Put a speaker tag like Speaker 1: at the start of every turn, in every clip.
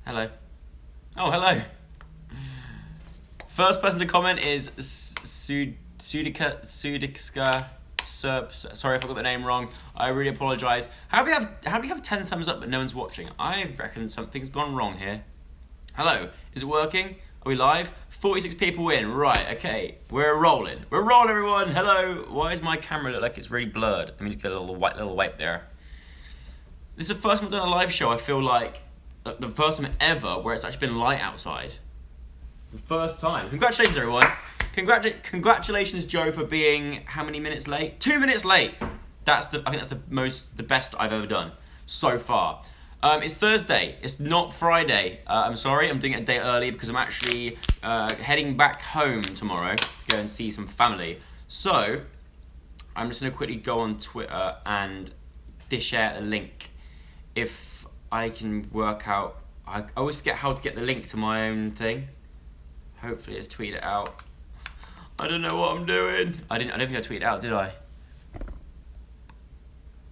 Speaker 1: Hello. Oh, hello. First person to comment is Sudika Serp. Sorry if I got the name wrong. I really apologise. How do we have 10 thumbs up but no one's watching? I reckon something's gone wrong here. Hello. Is it working? Are we live? 46 people in. Right. Okay. We're rolling. We're rolling, everyone. Hello. Why does my camera look like it's really blurred? Let me just get a little wipe there. This is the first time I've done a live show. I feel like the first time ever where it's actually been light outside. The first time. Congratulations, everyone. Congratulations, Joe, for being how many minutes late? 2 minutes late. I think that's the best I've ever done so far. It's Thursday. It's not Friday. I'm sorry. I'm doing it a day early because I'm actually heading back home tomorrow to go and see some family. So I'm just gonna quickly go on Twitter and dish out a link. If I can work out, I always forget how to get the link to my own thing. Hopefully it's tweeted out. I don't know what I'm doing. I don't think I tweeted out, did I?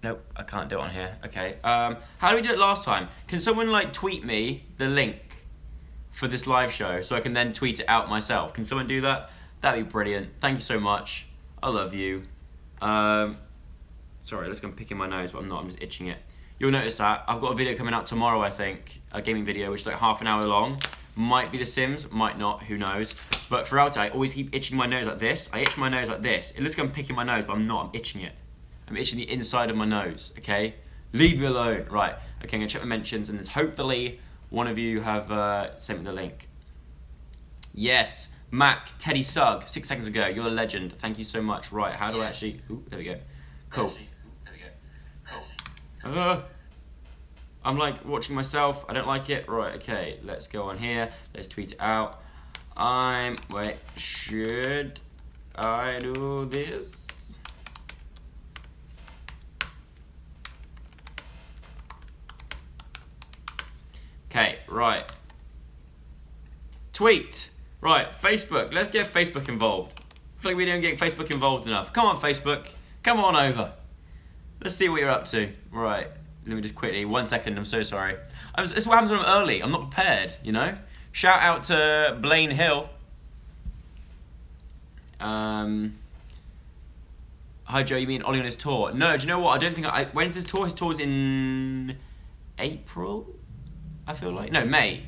Speaker 1: Nope, I can't do it on here. Okay. How did we do it last time? Can someone tweet me the link for this live show so I can then tweet it out myself? Can someone do that? That'd be brilliant. Thank you so much. I love you. Sorry, let's go and pick in my nose, but I'm not. I'm just itching it. You'll notice that I've got a video coming out tomorrow, I think. A gaming video, which is half an hour long. Might be The Sims, might not, who knows. But throughout it, I always keep itching my nose like this. I itch my nose like this. It looks like I'm picking my nose, but I'm not. I'm itching it. I'm itching the inside of my nose, okay? Leave me alone. Right, okay, I'm gonna check my mentions, and hopefully one of you have sent me the link. Yes, Mac, Teddy Sugg, 6 seconds ago. You're a legend. Thank you so much. Right, how do I actually... Ooh, there we go. Cool. I'm watching myself. I don't like it. Right, okay. Let's go on here. Let's tweet it out. Wait, should I do this? Okay, right. Tweet. Right, Facebook. Let's get Facebook involved. I feel like we don't get Facebook involved enough. Come on, Facebook. Come on over. Let's see what you're up to. Right, let me just quickly, 1 second, I'm so sorry. This is what happens when I'm early. I'm not prepared, you know? Shout out to Blaine Hill. Hi Joe, you mean Ollie on his tour? No, do you know what? I don't think when's his tour? His tour's in April, I feel like. No, May.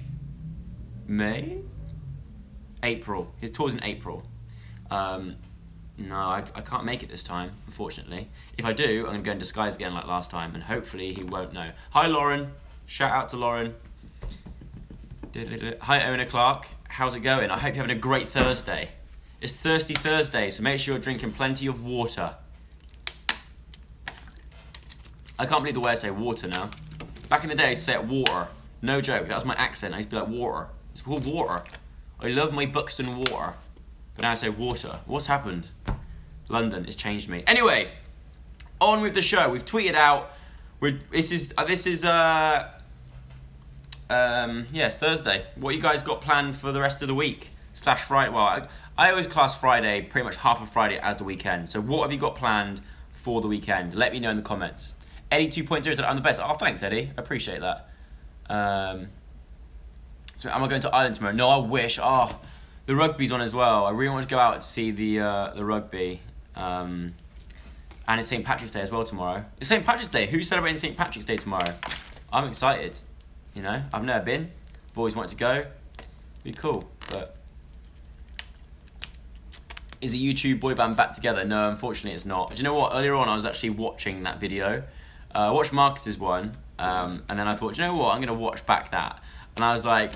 Speaker 1: April. His tour's in April. No, I can't make it this time, unfortunately. If I do, I'm going to go in disguise again like last time, and hopefully he won't know. Hi, Lauren. Shout out to Lauren. Hi, Owner Clark. How's it going? I hope you're having a great Thursday. It's Thirsty Thursday, so make sure you're drinking plenty of water. I can't believe the way I say water now. Back in the day, I used to say it water. No joke, that was my accent. I used to be like water. It's called water. I love my Buxton water. But now I say water. What's happened? London has changed me. Anyway, on with the show. We've tweeted out. It's Thursday. What you guys got planned for the rest of the week? / Friday. Well, I always class Friday, pretty much half of Friday, as the weekend. So what have you got planned for the weekend? Let me know in the comments. Eddie 2.0 said I'm the best. Oh, thanks, Eddie. I appreciate that. So am I going to Ireland tomorrow? No, I wish. Oh, the rugby's on as well. I really want to go out to see the rugby. And it's St. Patrick's Day as well tomorrow. It's St. Patrick's Day. Who's celebrating St. Patrick's Day tomorrow? I'm excited. You know, I've never been. I've always wanted to go. It'd be cool, but... Is a YouTube boy band back together? No, unfortunately it's not. Do you know what? Earlier on I was actually watching that video. I watched Marcus's one, and then I thought, do you know what? I'm going to watch back that. And I was like...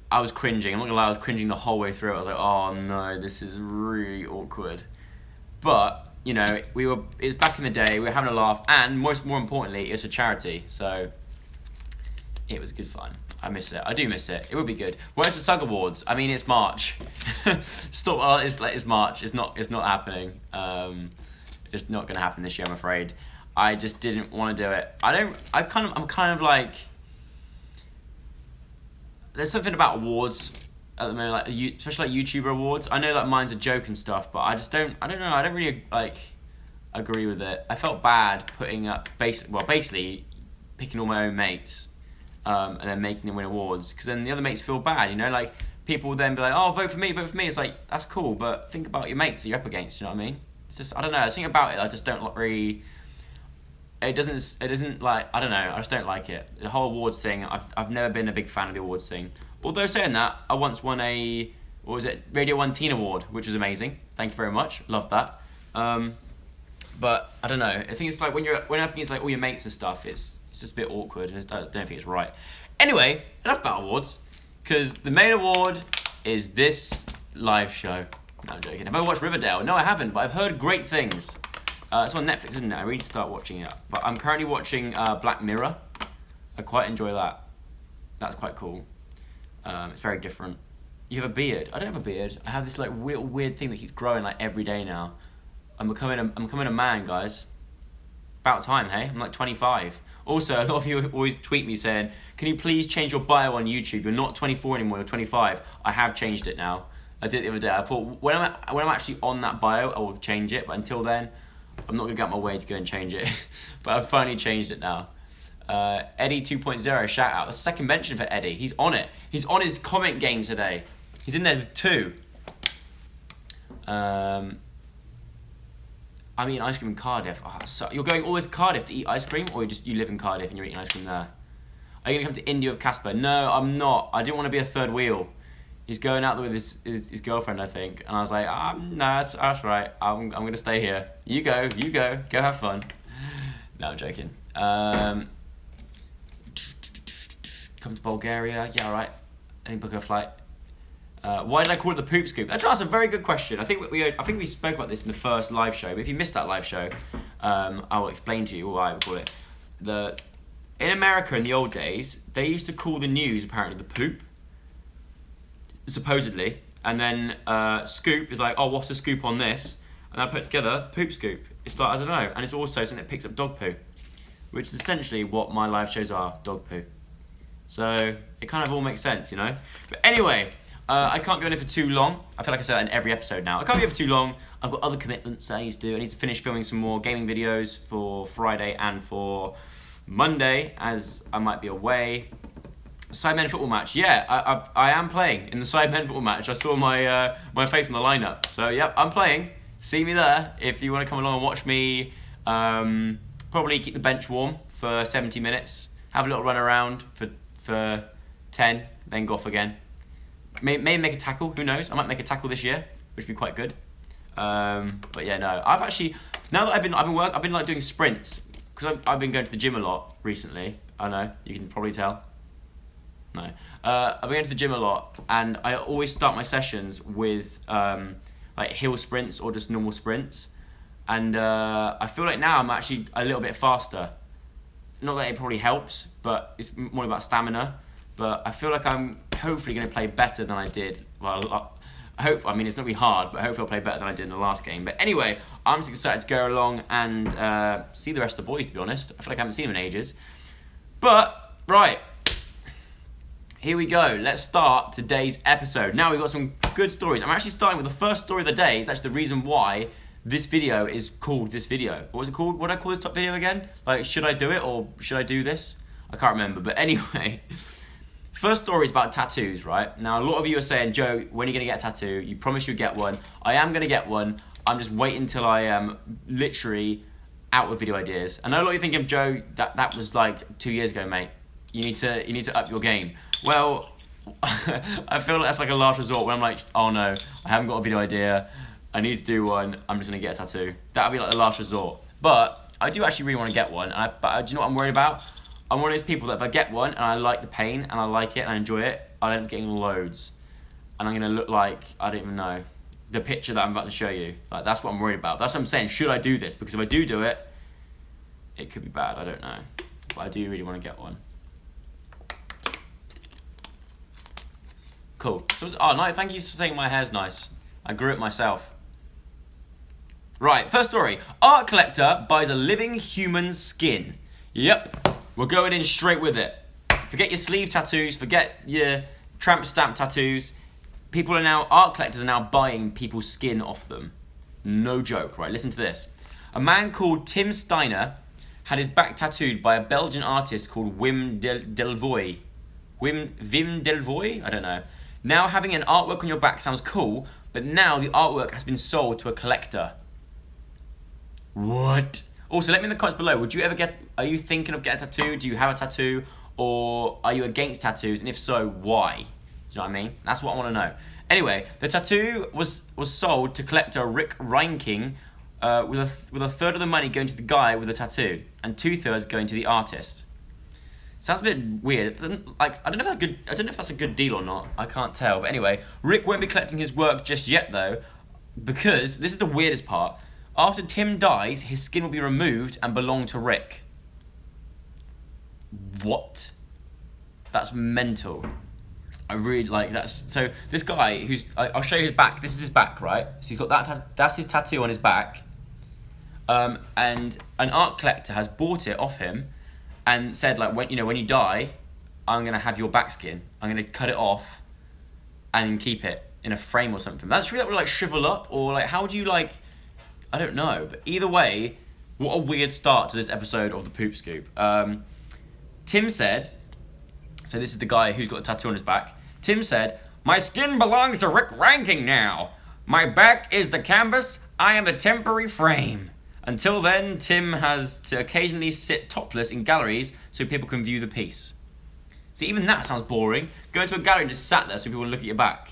Speaker 1: I was cringing. I'm not gonna lie, I was cringing the whole way through. I was like, oh no, this is really awkward. But, you know, it was back in the day, we were having a laugh, and more importantly, it's a charity, so it was good fun. I miss it. I do miss it. It would be good. Where's the SUG Awards? I mean, it's March. Stop. It's March. It's not happening. It's not gonna happen this year, I'm afraid. I just didn't want to do it. I'm kind of like. There's something about awards at the moment, especially YouTuber awards. I know mine's a joke and stuff, but I don't know. I don't really agree with it. I felt bad putting up basically picking all my own mates and then making them win awards, because then the other mates feel bad, you know, like people will then be like, oh, vote for me. It's like, that's cool, but think about your mates that you're up against, you know what I mean? It's just, I don't know, I think about it, I just don't really, it isn't like, I don't know, I just don't like it. The whole awards thing, I've never been a big fan of the awards thing. Although saying that, I once won a, what was it, Radio 1 Teen Award, which was amazing. Thank you very much, love that. But I don't know, I think it's like when up against like all your mates and stuff, it's just a bit awkward, and I don't think it's right. Anyway, enough about awards, because the main award is this live show. No, I'm joking. Have I watched Riverdale? No, I haven't, but I've heard great things. It's on Netflix, isn't it? I need to start watching it. But I'm currently watching Black Mirror. I quite enjoy that. That's quite cool. It's very different. You have a beard. I don't have a beard. I have this like weird thing that keeps growing like every day now. I'm becoming a man, guys. About time, hey? I'm like 25. Also, a lot of you always tweet me saying, can you please change your bio on YouTube? You're not 24 anymore, you're 25. I have changed it now. I did it the other day. I thought, when I'm actually on that bio, I will change it. But until then, I'm not going to get out my way to go and change it. But I've finally changed it now. Eddie 2.0, shout out. The second mention for Eddie. He's on it. He's on his comment game today. He's in there with 2. I'm eating ice cream in Cardiff. Oh, so you're going all the way to Cardiff to eat ice cream, or you live in Cardiff and you're eating ice cream there? Are you going to come to India with Casper? No, I'm not. I didn't want to be a third wheel. He's going out there with his girlfriend, I think. And I was like, no, that's right. I'm going to stay here. You go. Go have fun. No, I'm joking. Come to Bulgaria. Yeah, all right. Any book a flight? Why did I call it the poop scoop? That's a very good question. I think we spoke about this in the first live show. But if you missed that live show, I will explain to you why we call it. In America in the old days, they used to call the news apparently the poop, supposedly, and then scoop is like, oh, what's the scoop on this? And I put it together, poop scoop. It's like, I don't know, and it's also something that picks up dog poo, which is essentially what my live shows are, dog poo. So it kind of all makes sense, you know. But anyway. I can't go on it for too long. I feel like I say that in every episode now. I can't go for too long. I've got other commitments I need to do. I need to finish filming some more gaming videos for Friday and for Monday, as I might be away. Sidemen football match. Yeah, I am playing in the Sidemen football match. I saw my face on the lineup. So, yep, I'm playing. See me there if you want to come along and watch me. Probably keep the bench warm for 70 minutes. Have a little run around for 10, then go off again. Maybe make a tackle, who knows? I might make a tackle this year, which would be quite good. But yeah, no. I've actually, now that I've been like doing sprints, because I've been going to the gym a lot recently. I know, you can probably tell. No. I've been going to the gym a lot, and I always start my sessions with like hill sprints or just normal sprints. And I feel like now I'm actually a little bit faster. Not that it probably helps, but it's more about stamina. But I feel like I'm hopefully going to play better than I did. Well, I mean, it's not going to be hard, but hopefully I'll play better than I did in the last game. But anyway, I'm just excited to go along and see the rest of the boys, to be honest. I feel like I haven't seen them in ages. But, right. Here we go. Let's start today's episode. Now we've got some good stories. I'm actually starting with the first story of the day. It's actually the reason why this video is called this video. What was it called? What did I call this top video again? Like, should I do it or should I do this? I can't remember. But anyway... First story is about tattoos, right? Now, a lot of you are saying, Joe, when are you going to get a tattoo? You promised you'd get one. I am going to get one. I'm just waiting until I am literally out with video ideas. I know a lot of you thinking, Joe, that was like 2 years ago, mate. You need to up your game. Well, I feel like that's like a last resort when I'm like, oh no, I haven't got a video idea. I need to do one. I'm just going to get a tattoo. That'll be like the last resort. But I do actually really want to get one. But do you know what I'm worried about? I'm one of those people that if I get one and I like the pain and I like it and I enjoy it, I'll end up getting loads. And I'm going to look like, I don't even know, the picture that I'm about to show you. Like, that's what I'm worried about. That's what I'm saying, should I do this? Because if I do it, it could be bad, I don't know. But I do really want to get one. Cool. So, no, thank you for saying my hair's nice. I grew it myself. Right, first story. Art collector buys a living human skin. Yep. We're going in straight with it. Forget your sleeve tattoos, forget your tramp stamp tattoos. Art collectors are now buying people's skin off them. No joke, right? Listen to this. A man called Tim Steiner had his back tattooed by a Belgian artist called Wim Delvoye. Wim Delvoye? I don't know. Now having an artwork on your back sounds cool, but now the artwork has been sold to a collector. What? Also, let me in the comments below, are you thinking of getting a tattoo? Do you have a tattoo? Or are you against tattoos? And if so, why? Do you know what I mean? That's what I want to know. Anyway, the tattoo was sold to collector Rick Reinking, with a third of the money going to the guy with the tattoo, and 2/3 going to the artist. Sounds a bit weird. Like, I don't know if that's a good deal or not. I can't tell. But anyway, Rick won't be collecting his work just yet though, because this is the weirdest part. After Tim dies, his skin will be removed and belong to Rick. What? That's mental. I really like that. So this guy I'll show you his back. This is his back, right? So he's got that's his tattoo on his back. And an art collector has bought it off him and said, like, when you die, I'm gonna have your back skin. I'm gonna cut it off and keep it in a frame or something. That's true. That would like shrivel up, or like, how do you like? I don't know. But either way, what a weird start to this episode of the Poop Scoop. Tim said, so this is the guy who's got the tattoo on his back. Tim said, "My skin belongs to Rick Ranking now. My back is the canvas. I am the temporary frame. Until then, Tim has to occasionally sit topless in galleries so people can view the piece." See, even that sounds boring. Go into a gallery and just sat there so people can look at your back.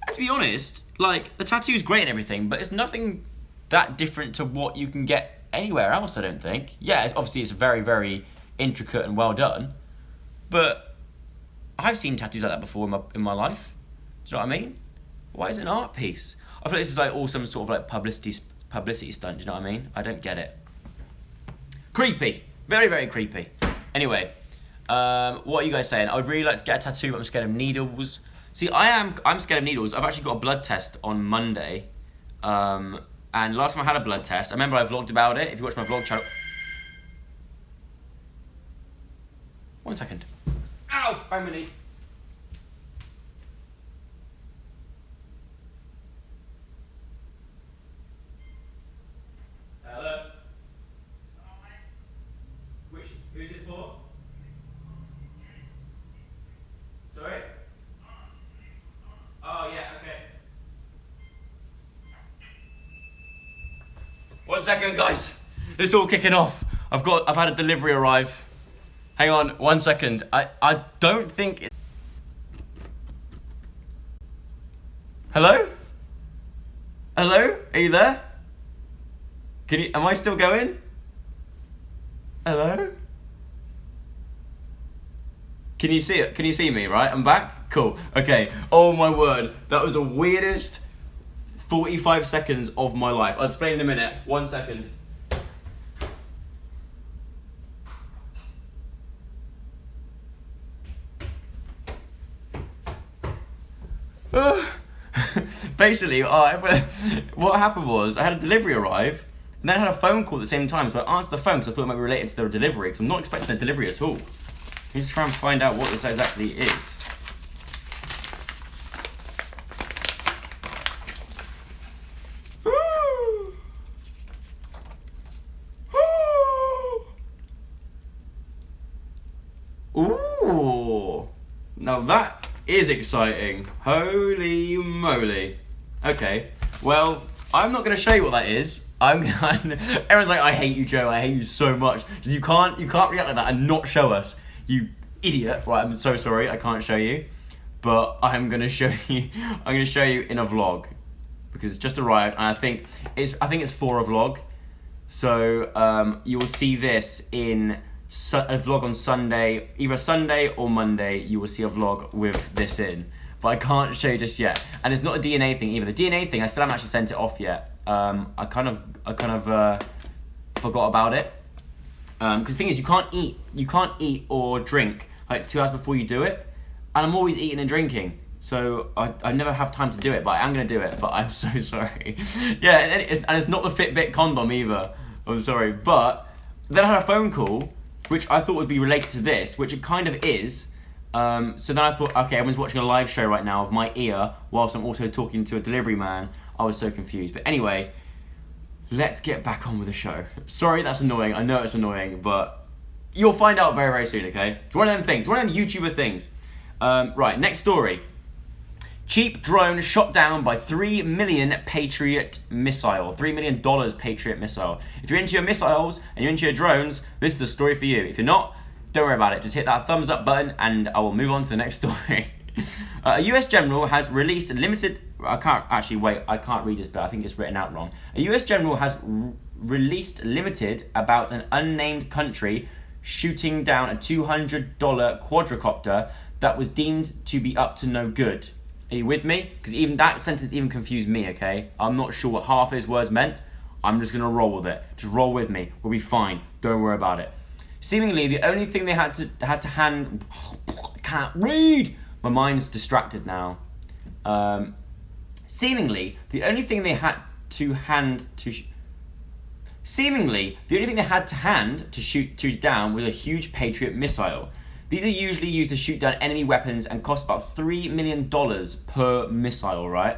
Speaker 1: And to be honest, like, the tattoo's great and everything, but it's nothing that different to what you can get anywhere else, I don't think. Yeah, obviously it's very, very intricate and well done, but I've seen tattoos like that before in my life. Do you know what I mean? Why is it an art piece? I feel like this is like all some sort of like publicity stunt. Do you know what I mean? I don't get it. Creepy, very, very creepy. Anyway, what are you guys saying? I would really like to get a tattoo, but I'm scared of needles. See, I'm scared of needles. I've actually got a blood test on Monday, and last time I had a blood test, I remember I vlogged about it. If you watch my vlog channel. 1 second. Ow! Bang my knee. Hello? Who's it for? Sorry? Oh, yeah, okay. 1 second, guys. It's all kicking off. I've had a delivery arrive. Hang on, 1 second. I don't think it... Hello? Hello? Are you there? Am I still going? Hello? Can you see it? Can you see me, right? I'm back? Cool. Okay. Oh my word. That was the weirdest 45 seconds of my life. I'll explain in a minute. 1 second. Basically, what happened was I had a delivery arrive, and then I had a phone call at the same time, so I answered the phone because I thought it might be related to the delivery, because I'm not expecting a delivery at all. Let me just try and find out what this exactly is. Ooh, now that is exciting. Holy moly. Okay, well, I'm not going to show you what that is. Everyone's like, "I hate you, Joe. I hate you so much." You can't react like that and not show us, you idiot. Right, I'm so sorry, I can't show you, but I'm going to show you. I'm going to show you in a vlog, because it's just arrived, and I think it's for a vlog. So you will see this in a vlog on Sunday, either Sunday or Monday. You will see a vlog with this in, but I can't show you just yet. And it's not a DNA thing either. The DNA thing, I still haven't actually sent it off yet. I kind of forgot about it. Because the thing is, you can't eat or drink like 2 hours before you do it, and I'm always eating and drinking, so I never have time to do it. But I am gonna do it. But I'm so sorry. Yeah, and it's not the Fitbit condom either. I'm sorry, but then I had a phone call, which I thought would be related to this, which it kind of is. So then I thought, okay, everyone's watching a live show right now of my ear, whilst I'm also talking to a delivery man. I was so confused. But anyway, let's get back on with the show. Sorry, that's annoying. I know it's annoying, but you'll find out very, very soon, okay? It's one of them things. One of them YouTuber things. Right, next story. Cheap drone shot down by $3 million Patriot missile. $3 million Patriot missile. If you're into your missiles and you're into your drones, this is the story for you. If you're not, don't worry about it. Just hit that thumbs up button and I will move on to the next story. A US general has released a limited... I can't read this, but I think it's written out wrong. A US general has released limited about an unnamed country shooting down a $200 quadricopter that was deemed to be up to no good. Are you with me? Because even that sentence even confused me, okay? I'm not sure what half his words meant. I'm just going to roll with it. Just roll with me. We'll be fine. Don't worry about it. Seemingly, the only thing they had to hand... I can't read! My mind's distracted now. Seemingly, the only thing they had to hand to... Seemingly, the only thing they had to hand to shoot down was a huge Patriot missile. These are usually used to shoot down enemy weapons and cost about $3 million per missile, right?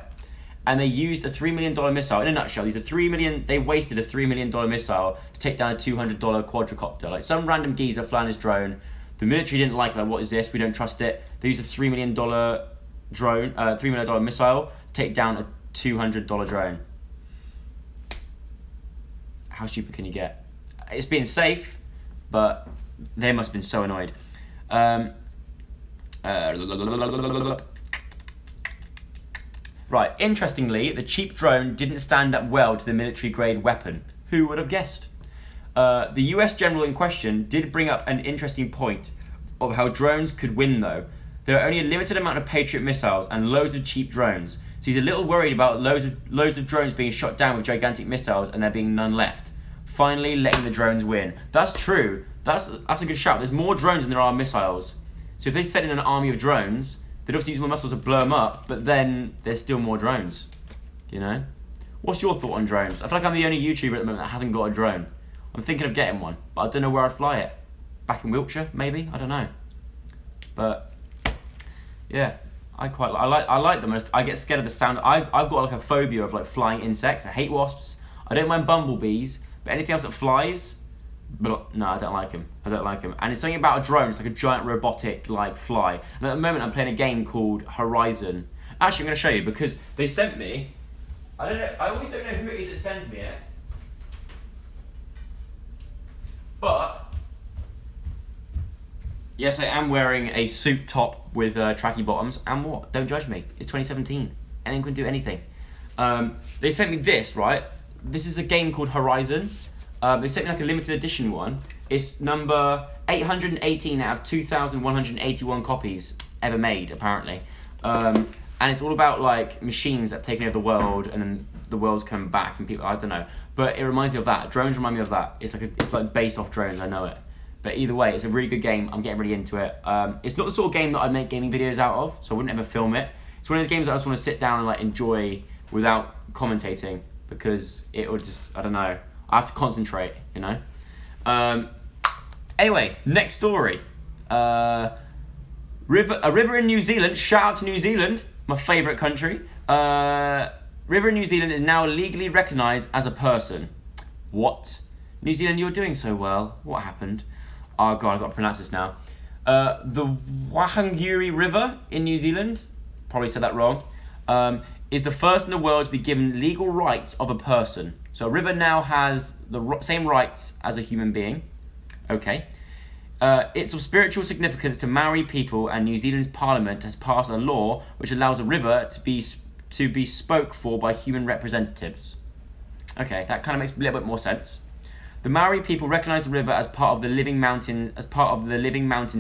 Speaker 1: And they used a $3 million missile. In a nutshell, they wasted a $3 million missile to take down a $200 quadricopter. Like some random geezer flying his drone. The military didn't like what is this? We don't trust it. They used a $3 million drone, $3 million missile to take down a $200 drone. How stupid can you get? It's being safe, but they must have been so annoyed. Right, interestingly, the cheap drone didn't stand up well to the military-grade weapon. Who would have guessed? The US general in question did bring up an interesting point of how drones could win, though. There are only a limited amount of Patriot missiles and loads of cheap drones, so he's a little worried about loads of drones being shot down with gigantic missiles and there being none left. Finally, letting the drones win. That's true. That's a good shout. There's more drones than there are missiles. So if they send in an army of drones, they'd obviously use more missiles to blow them up, but then there's still more drones. You know? What's your thought on drones? I feel like I'm the only YouTuber at the moment that hasn't got a drone. I'm thinking of getting one, but I don't know where I'd fly it. Back in Wiltshire, maybe? I don't know. But yeah, I like them. I get scared of the sound. I've got like a phobia of like flying insects. I hate wasps. I don't mind bumblebees, but anything else that flies, but no, I don't like them. And it's something about a drone. It's like a giant robotic like fly. And at the moment, I'm playing a game called Horizon. Actually, I'm going to show you because they sent me. I don't know. I always don't know who it is that sends me it. But yes, I am wearing a suit top with tracky bottoms. And what? Don't judge me. It's 2017. Anyone can do anything. They sent me this, right? This is a game called Horizon. They sent me like a limited edition one. It's number 818 out of 2,181 copies ever made, apparently. And it's all about like machines that have taken over the world, and then the world's come back, and people, I don't know. But it reminds me of that. Drones remind me of that. It's like based off drones. I know it. But either way, it's a really good game. I'm getting really into it. It's not the sort of game that I make gaming videos out of, so I wouldn't ever film it. It's one of those games that I just want to sit down and like enjoy without commentating, because it would just, I don't know. I have to concentrate, you know. Anyway, next story. A river in New Zealand. Shout out to New Zealand, my favourite country. River in New Zealand is now legally recognised as a person. What? New Zealand, you're doing so well. What happened? Oh god, I've got to pronounce this now. The Whanganui River in New Zealand, probably said that wrong, is the first in the world to be given legal rights of a person. So a river now has the same rights as a human being. Okay. It's of spiritual significance to Maori people, and New Zealand's parliament has passed a law which allows a river to be spoke for by human representatives. Okay, that kind of makes a little bit more sense. The Maori people recognise the river as part of the living mountains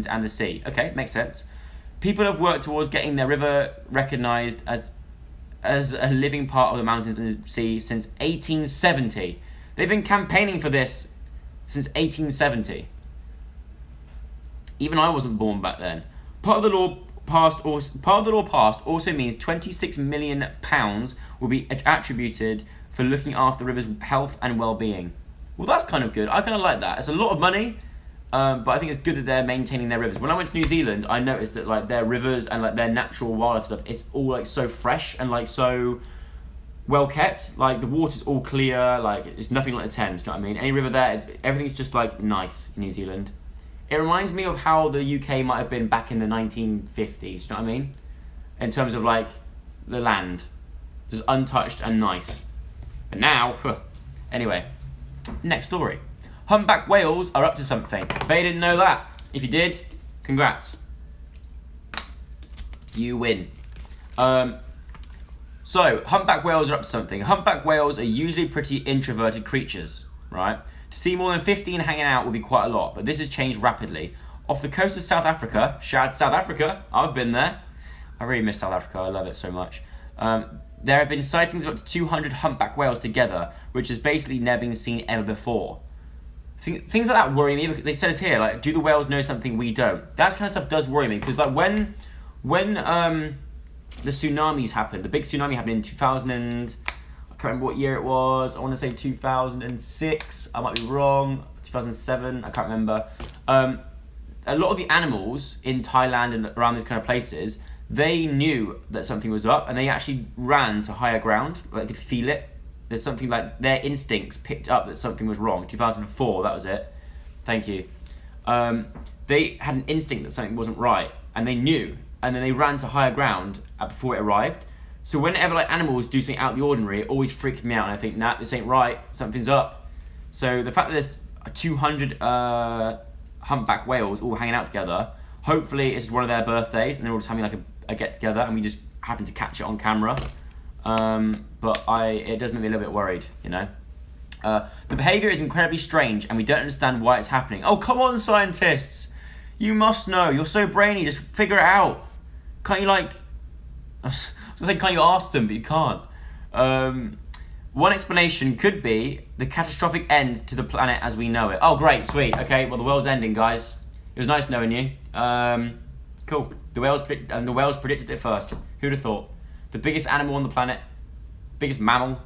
Speaker 1: and the sea. Okay, makes sense. People have worked towards getting their river recognised as a living part of the mountains and the sea since 1870. They've been campaigning for this since 1870. Even I wasn't born back then. Part of the law passed also means £26 million will be attributed for looking after the river's health and well-being. Well, that's kind of good. I kind of like that. It's a lot of money, but I think it's good that they're maintaining their rivers. When I went to New Zealand, I noticed that like their rivers and like their natural wildlife stuff, it's all like so fresh and like so well kept. Like the water's all clear. Like it's nothing like the Thames. Do you know what I mean? Any river there, everything's just like nice in New Zealand. It reminds me of how the UK might have been back in the 1950s. Do you know what I mean? In terms of like the land, just untouched and nice. But now, anyway, next story. Humpback whales are up to something. They didn't know that. If you did, congrats. You win. So, humpback whales are up to something. Humpback whales are usually pretty introverted creatures, right? To see more than 15 hanging out would be quite a lot, but this has changed rapidly. Off the coast of South Africa, shout out to South Africa, I've been there. I really miss South Africa, I love it so much. There have been sightings of up to 200 humpback whales together, which has basically never been seen ever before. Things like that worry me. They said it here, like, do the whales know something we don't? That kind of stuff does worry me, because like when the tsunamis happened, the big tsunami happened in 2000 and, I can't remember what year it was, I want to say 2006, I might be wrong, 2007, I can't remember. A lot of the animals in Thailand and around these kind of places, they knew that something was up and they actually ran to higher ground, like they could feel it. There's something like their instincts picked up that something was wrong. 2004, that was it. Thank you. They had an instinct that something wasn't right and they knew, and then they ran to higher ground before it arrived. So whenever like animals do something out of the ordinary, it always freaks me out and I think, nah, this ain't right, something's up. So the fact that there's 200 humpback whales all hanging out together, hopefully it's one of their birthdays and they're all just having like a get together and we just happen to catch it on camera. But it does make me a little bit worried, you know. The behaviour is incredibly strange and we don't understand why it's happening. Oh, come on, scientists! You must know, you're so brainy, just figure it out. Can't you like... I was gonna say, can't you ask them, but you can't. One explanation could be the catastrophic end to the planet as we know it. Oh, great, sweet. Okay, well, the world's ending, guys. It was nice knowing you. Cool. The whales predicted it first. Who'd have thought? The biggest animal on the planet, biggest mammal,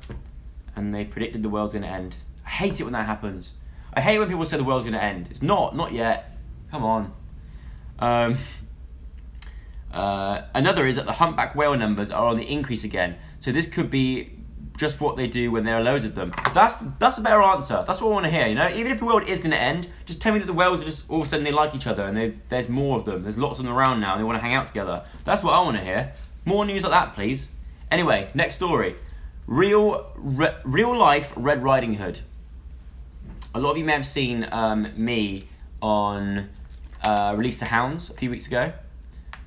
Speaker 1: and they predicted the world's gonna end. I hate it when that happens. I hate when people say the world's gonna end. It's not yet. Come on. Another is that the humpback whale numbers are on the increase again. So this could be just what they do when there are loads of them. That's a better answer. That's what I want to hear, you know? Even if the world is going to end, just tell me that the whales are just all of a sudden they like each other and there's more of them. There's lots of them around now and they want to hang out together. That's what I want to hear. More news like that, please. Anyway, next story. Real life Red Riding Hood. A lot of you may have seen me on Release the Hounds a few weeks ago.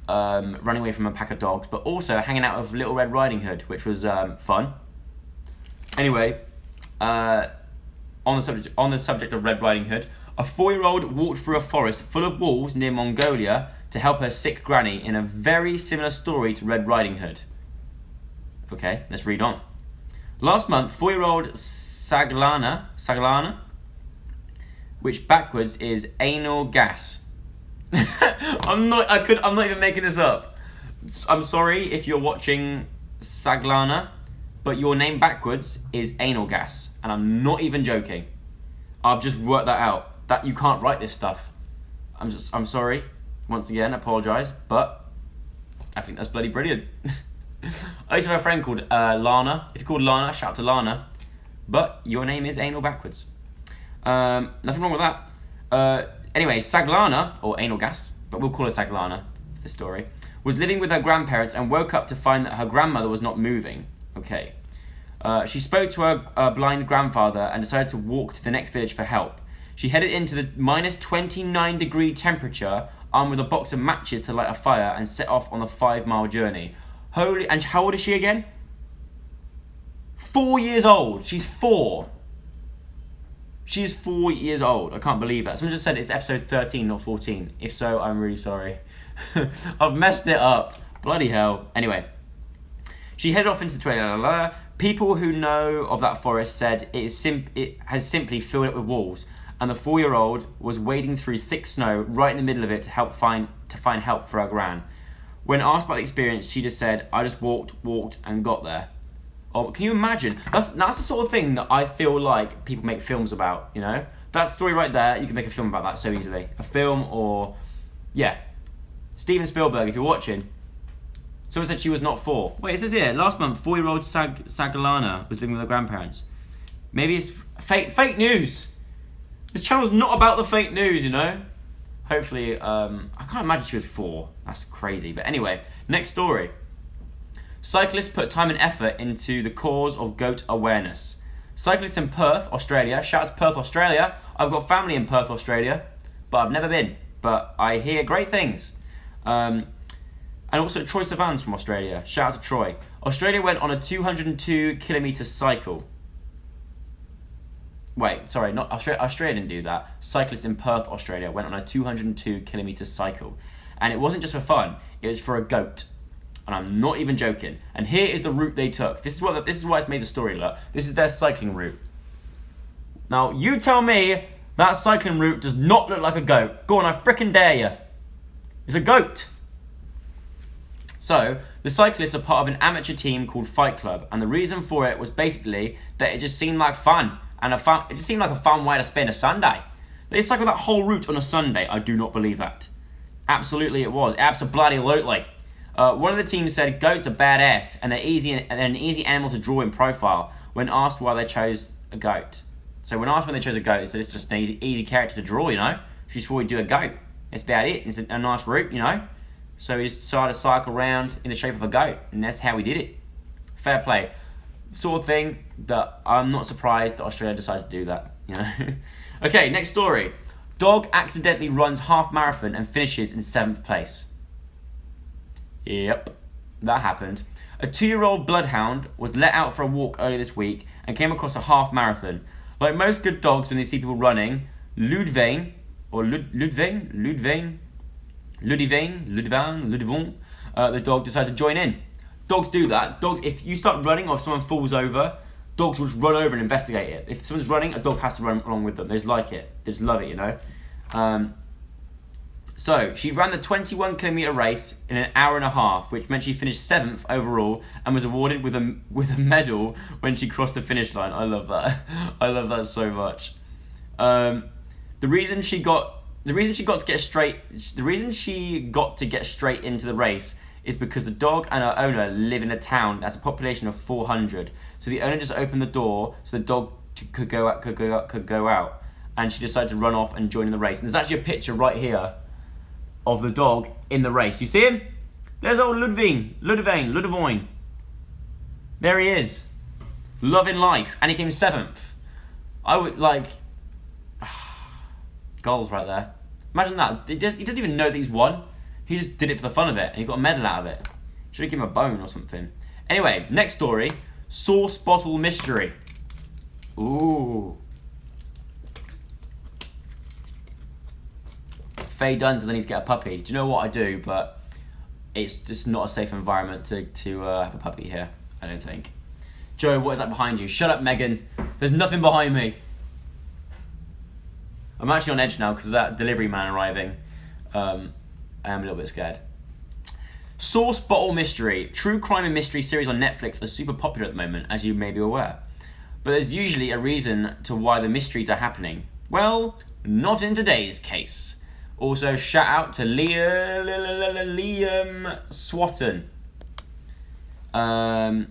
Speaker 1: Running away from a pack of dogs, but also hanging out with Little Red Riding Hood, which was fun. Anyway, on the subject of Red Riding Hood, a 4-year-old walked through a forest full of wolves near Mongolia to help her sick granny in a very similar story to Red Riding Hood. Okay, let's read on. Last month, 4-year-old Saglana, which backwards is anal gas. I'm not even making this up. I'm sorry if you're watching Saglana, but your name backwards is anal gas, and I'm not even joking. I've just worked that out. That you can't write this stuff. I'm sorry. Once again, apologise, but I think that's bloody brilliant. I used to have a friend called Lana. If you're called Lana, shout out to Lana. But your name is anal backwards. Nothing wrong with that. Anyway, Saglana, or anal gas, but we'll call her Saglana for this story, was living with her grandparents and woke up to find that her grandmother was not moving. Okay. She spoke to her blind grandfather and decided to walk to the next village for help. She headed into the minus 29 degree temperature, armed with a box of matches to light a fire, and set off on the 5-mile journey. And how old is she again? 4 years old. She's 4. She is 4 years old. I can't believe that. Someone just said it's episode 13, not 14. If so, I'm really sorry. I've messed it up. Bloody hell. Anyway, she headed off into the trail. People who know of that forest said it has simply filled up with wolves, and the 4-year-old was wading through thick snow right in the middle of it to find help for her gran. When asked about the experience, she just said, "I just walked, and got there." Oh, can you imagine? That's the sort of thing that I feel like people make films about, you know? That story right there, you can make a film about that so easily. A film or... yeah. Steven Spielberg, if you're watching, Someone said she was not 4. Wait, it says here, last month, 4-year-old Sagalana was living with her grandparents. Maybe it's fake news. This channel's not about the fake news, you know? Hopefully, I can't imagine she was 4. That's crazy. But anyway, next story. Cyclists put time and effort into the cause of goat awareness. Cyclists in Perth, Australia. Shout out to Perth, Australia. I've got family in Perth, Australia, but I've never been. But I hear great things. And also Troy Savans from Australia. Shout out to Troy. Australia went on a 202-kilometre cycle. Wait, sorry, not Australia. Australia didn't do that. Cyclists in Perth, Australia, went on a 202-kilometre cycle, and it wasn't just for fun. It was for a goat, and I'm not even joking. And here is the route they took. This is why it's made the story. Look, this is their cycling route. Now you tell me that cycling route does not look like a goat. Go on, I frickin' dare you. It's a goat. So the cyclists are part of an amateur team called Fight Club, and the reason for it was basically that it just seemed like fun. And it just seemed like a fun way to spend a Sunday. They cycled that whole route on a Sunday. I do not believe that. Absolutely it was. Absolutely. One of the teams said goats are badass and they're an easy animal to draw in profile when asked why they chose a goat. So when asked when they chose a goat, they said it's just an easy character to draw, you know. Just before we do a goat. That's about it. It's a nice route, you know. So we just decided to cycle around in the shape of a goat, and that's how we did it. Fair play. Sort of thing that I'm not surprised that Australia decided to do that, you know. Okay, next story. Dog accidentally runs half marathon and finishes in 7th place. Yep, that happened. A 2-year-old bloodhound was let out for a walk earlier this week and came across a half marathon. Like most good dogs, when they see people running, Ludwig, the dog decided to join in. Dogs do that. Dogs, if you start running or if someone falls over, dogs will just run over and investigate it. If someone's running, a dog has to run along with them. They just like it. They just love it, you know. So she ran the 21-kilometre race in an hour and a half, which meant she finished 7th overall and was awarded with a medal when she crossed the finish line. I love that. I love that so much. The reason she got to get straight into the race is because the dog and her owner live in a town that's a population of 400. So the owner just opened the door so the dog could go out, and she decided to run off and join in the race. And there's actually a picture right here of the dog in the race. You see him? There's old Ludwig. There he is, loving life, and he came 7th. I would like goals right there. Imagine that. He doesn't even know that he's won. He just did it for the fun of it, and he got a medal out of it. Should have given him a bone or something. Anyway, next story. Sauce bottle mystery. Ooh. Faye Dunn says I need to get a puppy. Do you know what I do? But it's just not a safe environment to have a puppy here, I don't think. Joe, what is that behind you? Shut up, Megan. There's nothing behind me. I'm actually on edge now because of that delivery man arriving. I am a little bit scared. Sauce Bottle Mystery. True crime and mystery series on Netflix are super popular at the moment, as you may be aware. But there's usually a reason to why the mysteries are happening. Well, not in today's case. Also, shout out to Liam Swatton. An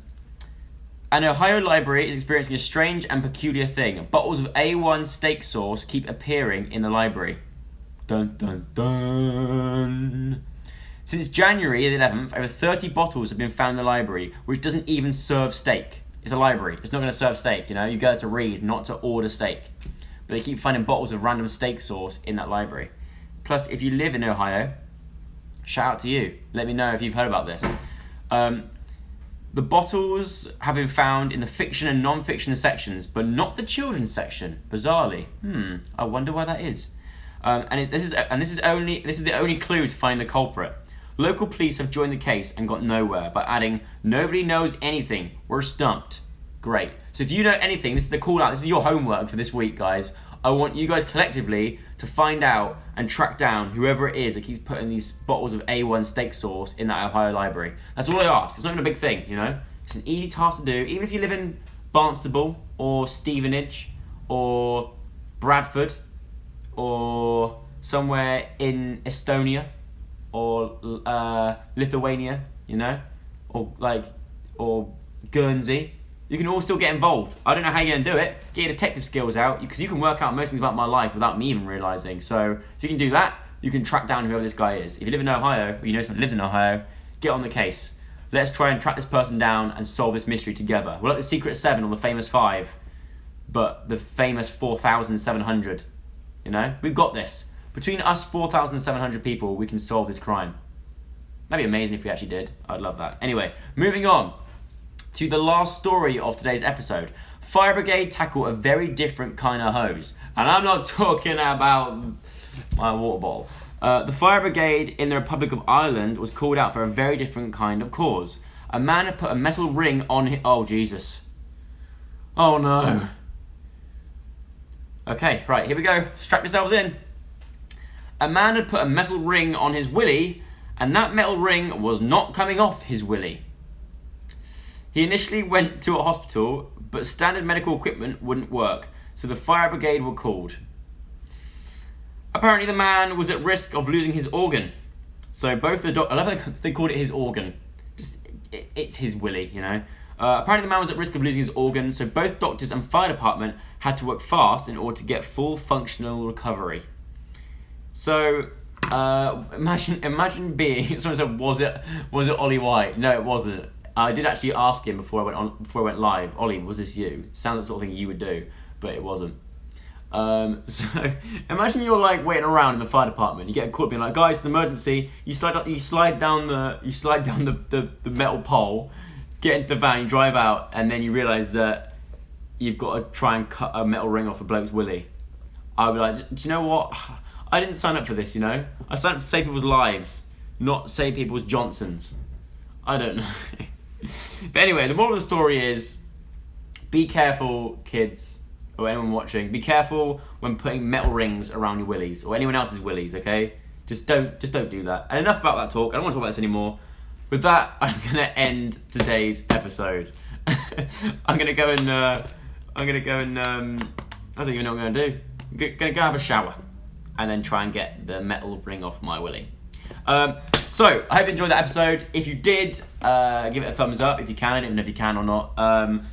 Speaker 1: Ohio library is experiencing a strange and peculiar thing. Bottles of A1 steak sauce keep appearing in the library. Dun dun dun. Since January the 11th, over 30 bottles have been found in the library, which doesn't even serve steak. It's a library. It's not going to serve steak, you know? You go there to read, not to order steak. But they keep finding bottles of random steak sauce in that library. Plus, if you live in Ohio, shout out to you. Let me know if you've heard about this. The bottles have been found in the fiction and non-fiction sections, but not the children's section, bizarrely. I wonder why that is. This is the only clue to find the culprit. Local police have joined the case and got nowhere by adding, "Nobody knows anything. We're stumped." Great. So if you know anything, this is the call out. This is your homework for this week, guys. I want you guys collectively to find out and track down whoever it is that keeps putting these bottles of A1 steak sauce in that Ohio library. That's all I ask. It's not even a big thing, you know? It's an easy task to do. Even if you live in Barnstable or Stevenage or Bradford or somewhere in Estonia or Lithuania, you know, or Guernsey. You can all still get involved. I don't know how you're gonna do it. Get your detective skills out, because you can work out most things about my life without me even realizing. So if you can do that, you can track down whoever this guy is. If you live in Ohio, or you know someone who lives in Ohio, get on the case. Let's try and track this person down and solve this mystery together. We're like the Secret 7 or the Famous 5, but the famous 4,700. You know, we've got this. Between us 4,700 people, we can solve this crime. That'd be amazing if we actually did. I'd love that. Anyway, moving on to the last story of today's episode. Fire brigade tackle a very different kind of hose. And I'm not talking about my water bottle. The fire brigade in the Republic of Ireland was called out for a very different kind of cause. A man had put a metal ring on his... Oh, Jesus. Oh, no. Okay, right, here we go. Strap yourselves in. A man had put a metal ring on his willy, and that metal ring was not coming off his willy. He initially went to a hospital, but standard medical equipment wouldn't work, so the fire brigade were called. Apparently the man was at risk of losing his organ. So both the I love that they called it his organ. Just, it's his willy, you know. Apparently the man was at risk of losing his organ, so both doctors and fire department had to work fast in order to get full functional recovery. So imagine being... Someone said, was it Ollie White? No, it wasn't. I did actually ask him before I went live. Ollie, was this you? Sounds like the sort of thing you would do, but it wasn't. So imagine you're like waiting around in the fire department. You get a call being like, guys, it's an emergency. You slide down the metal pole, get into the van, you drive out, and then you realise that you've got to try and cut a metal ring off a bloke's willy. I'd be like, do you know what? I didn't sign up for this, you know? I signed up to save people's lives, not save people's Johnsons. I don't know. But anyway, the moral of the story is, be careful, kids, or anyone watching. Be careful when putting metal rings around your willies, or anyone else's willies, okay? Just don't do that. And enough about that talk. I don't want to talk about this anymore. With that, I'm gonna end today's episode. I'm gonna go and I don't even know what I'm gonna do. I'm gonna go have a shower, and then try and get the metal ring off my willy. So, I hope you enjoyed that episode. If you did, give it a thumbs up if you can. I don't even know if you can or not.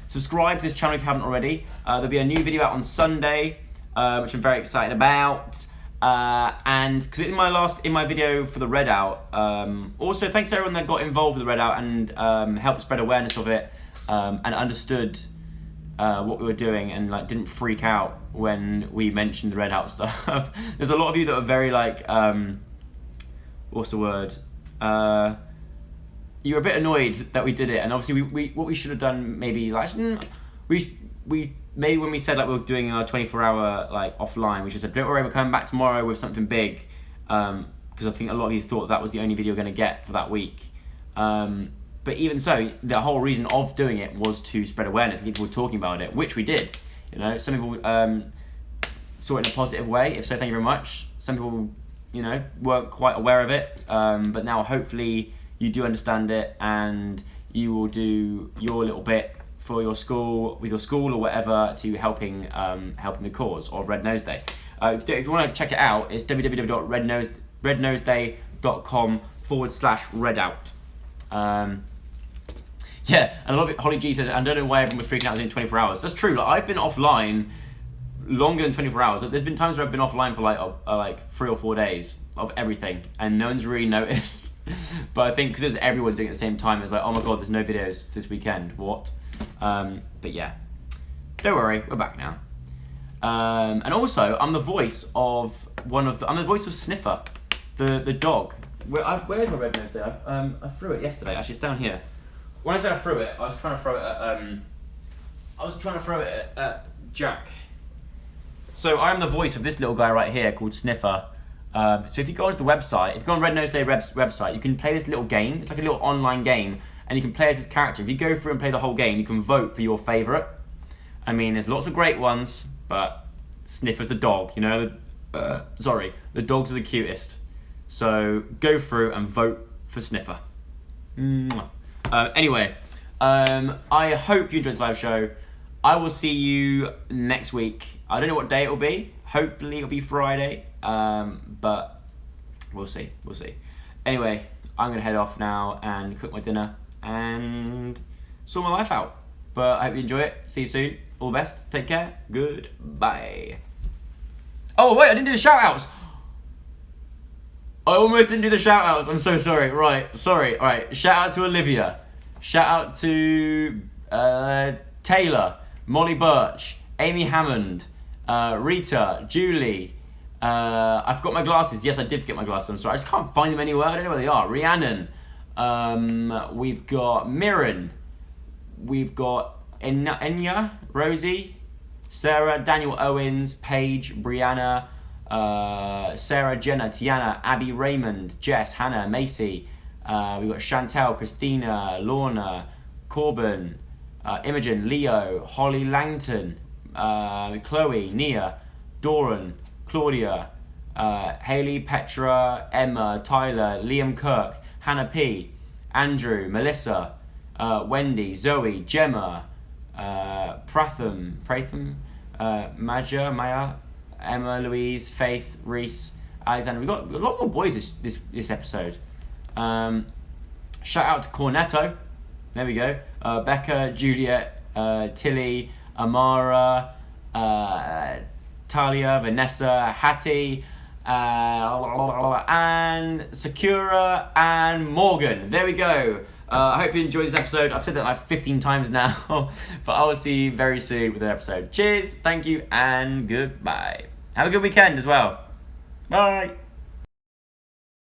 Speaker 1: Subscribe to this channel if you haven't already. There'll be a new video out on Sunday, which I'm very excited about. And because in my video for the Redout, also thanks to everyone that got involved with the Redout and helped spread awareness of it, and understood what we were doing and like didn't freak out when we mentioned the Redout stuff. There's a lot of you that are very like, what's the word? You were a bit annoyed that we did it, and obviously we what we should have done maybe like we maybe when we said like we were doing our 24-hour like offline, we should have said don't worry, we're coming back tomorrow with something big, because I think a lot of you thought that was the only video we're going to get for that week. But even so, the whole reason of doing it was to spread awareness and people were talking about it, which we did. You know, some people saw it in a positive way. If so, thank you very much. Some people, you know, weren't quite aware of it, but now hopefully you do understand it and you will do your little bit for your school, with your school or whatever, to helping the cause of Red Nose Day. If you want to check it out, it's www.rednoseday.com/redout. Yeah, and a lot of it, Holly G says, I don't know why everyone was freaking out in 24 hours. That's true. Like, I've been offline longer than 24 hours. There's been times where I've been offline for like 3 or 4 days of everything, and no one's really noticed. But I think because it was everyone doing it at the same time, it's like, oh my god, there's no videos this weekend. What? But yeah, don't worry, we're back now. And also, I'm the voice of Sniffer, the dog. Where's my Red Nose Day? I threw it yesterday. Actually, it's down here. When I say I threw it, I was trying to throw it at Jack. So I'm the voice of this little guy right here called Sniffer. So if you go onto the website, if you go on Red Nose Day website, you can play this little game. It's like a little online game, and you can play as this character. If you go through and play the whole game, you can vote for your favourite. I mean, there's lots of great ones, but Sniffer's the dog, you know? Sorry, the dogs are the cutest. So go through and vote for Sniffer. Anyway, I hope you enjoyed this live show. I will see you next week. I don't know what day it will be. Hopefully it'll be Friday, but we'll see. Anyway, I'm going to head off now and cook my dinner and sort my life out. But I hope you enjoy it. See you soon. All the best. Take care. Goodbye. Oh, wait, I didn't do the shout-outs. I almost didn't do the shout-outs. I'm so sorry. Right, sorry. All right, shout-out to Olivia. Shout-out to Taylor, Molly Birch, Amy Hammond, Rita, Julie. I forgot my glasses. Yes, I did forget my glasses. I'm sorry. I just can't find them anywhere. I don't know where they are. Rhiannon. We've got Mirren. We've got Enya, Rosie, Sarah, Daniel Owens, Paige, Brianna, Sarah, Jenna, Tiana, Abby, Raymond, Jess, Hannah, Macy. We've got Chantel, Christina, Lorna, Corbin, Imogen, Leo, Holly Langton, Chloe, Nia, Doran, Claudia, Haley, Petra, Emma, Tyler, Liam Kirk, Hannah P, Andrew, Melissa, Wendy, Zoe, Gemma, Pratham, Maya, Emma, Louise, Faith, Reese, Alexander. We've got a lot more boys this episode. Shout out to Cornetto. There we go. Becca, Juliet, Tilly, Amara, Talia, Vanessa, Hattie, and Sakura and Morgan. There we go. I hope you enjoyed this episode. I've said that like 15 times now, but I will see you very soon with an episode. Cheers, thank you, and goodbye. Have a good weekend as well. Bye.